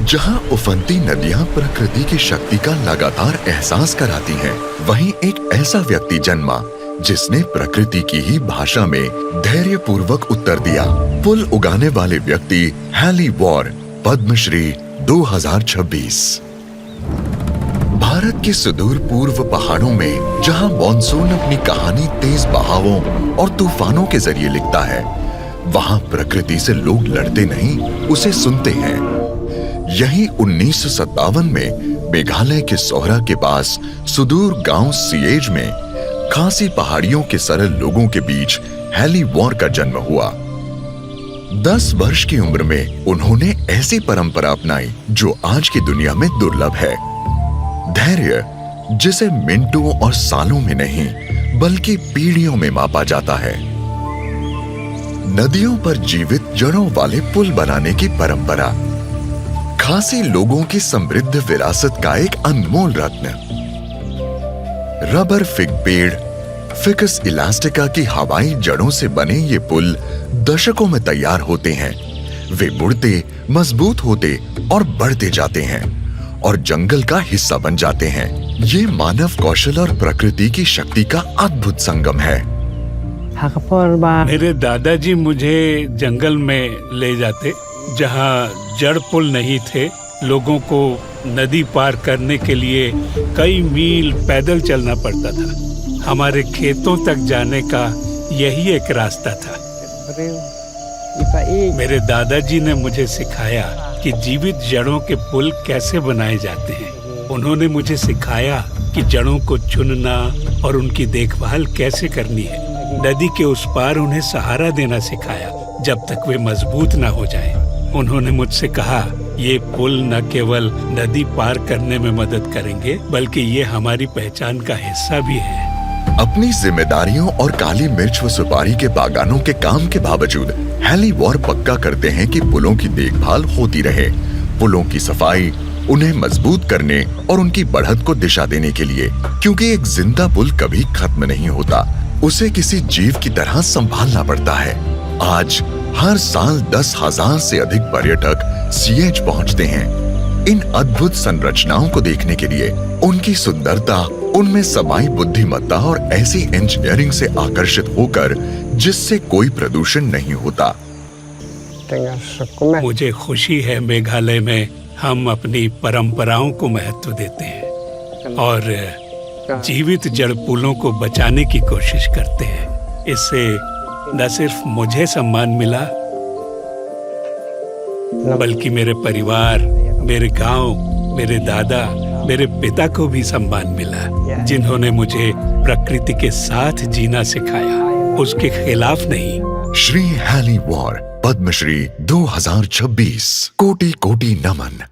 जहां उफनती नदियां प्रकृति की शक्ति का लगातार एहसास कराती हैं, वहीं एक ऐसा व्यक्ति जन्मा जिसने प्रकृति की ही भाषा में धैर्यपूर्वक उत्तर दिया। पुल उगाने वाले व्यक्ति हैली वॉर, पद्मश्री 2026। भारत के सुदूर पूर्व पहाड़ों में जहां मॉनसून अपनी कहानी तेज बहावों और तूफानों के जरिए लिखता है, वहां प्रकृति से लोग लड़ते नहीं, उसे सुनते हैं। यही 1957 में मेघालय के सोहरा के पास सुदूर गांव सिएज में खासी पहाड़ियों के सरल लोगों के बीच हैली वॉर का जन्म हुआ। 10 वर्ष की उम्र में उन्होंने ऐसी परंपरा अपनाई जो आज की दुनिया में दुर्लभ है। धैर्य, जिसे मिनटों और सालों में नहीं बल्कि पीढ़ियों में मापा जाता है। नदियों पर जीवित जड़ों वाले पुल बनाने की परंपरा खासी लोगों की समृद्ध विरासत का एक अनमोल रत्न। रबर फिग पेड़ फिकस इलास्टिका की हवाई जड़ों से बने ये पुल दशकों में तैयार होते हैं। वे मुड़ते, मजबूत होते और बढ़ते जाते हैं और जंगल का हिस्सा बन जाते हैं। ये मानव कौशल और प्रकृति की शक्ति का अद्भुत संगम है। मेरे दादाजी मुझे जंगल में ले जाते, जहाँ जड़ पुल नहीं थे। लोगों को नदी पार करने के लिए कई मील पैदल चलना पड़ता था। हमारे खेतों तक जाने का यही एक रास्ता था। मेरे दादाजी ने मुझे सिखाया कि जीवित जड़ों के पुल कैसे बनाए जाते हैं। उन्होंने मुझे सिखाया कि जड़ों को चुनना और उनकी देखभाल कैसे करनी है। नदी के उस पार उन्हें सहारा देना सिखाया जब तक वे मजबूत ना हो जाएं। उन्होंने मुझसे कहा, ये पुल न केवल नदी पार करने में मदद करेंगे, बल्कि ये हमारी पहचान का हिस्सा भी है। अपनी जिम्मेदारियों और काली मिर्च व सुपारी के बागानों के काम के बावजूद हैली वॉर पक्का करते हैं कि पुलों की देखभाल होती रहे। पुलों की सफाई उन्हें मजबूत करने और उनकी बढ़त को दिशा देने के लिए, क्योंकि एक जिंदा पुल कभी खत्म नहीं होता, उसे किसी जीव की तरह संभालना पड़ता है। आज हर साल 10,000 से अधिक पर्यटक सिएज पहुंचते हैं इन अद्भुत संरचनाओं को देखने के लिए। उनकी सुंदरता, उनमें समाई बुद्धिमत्ता और ऐसी इंजीनियरिंग से आकर्षित होकर जिससे कोई प्रदूषण नहीं होता। मुझे खुशी है मेघालय में हम अपनी परंपराओं को महत्व देते हैं और जीवित जड़ पुलों को बचाने की कोशिश करते हैं। इससे न सिर्फ मुझे सम्मान मिला, बल्कि मेरे परिवार, मेरे गांव, मेरे दादा, मेरे पिता को भी सम्मान मिला, जिन्होंने मुझे प्रकृति के साथ जीना सिखाया, उसके खिलाफ नहीं। श्री हैली वॉर, पद्मश्री 2026। कोटि कोटि नमन।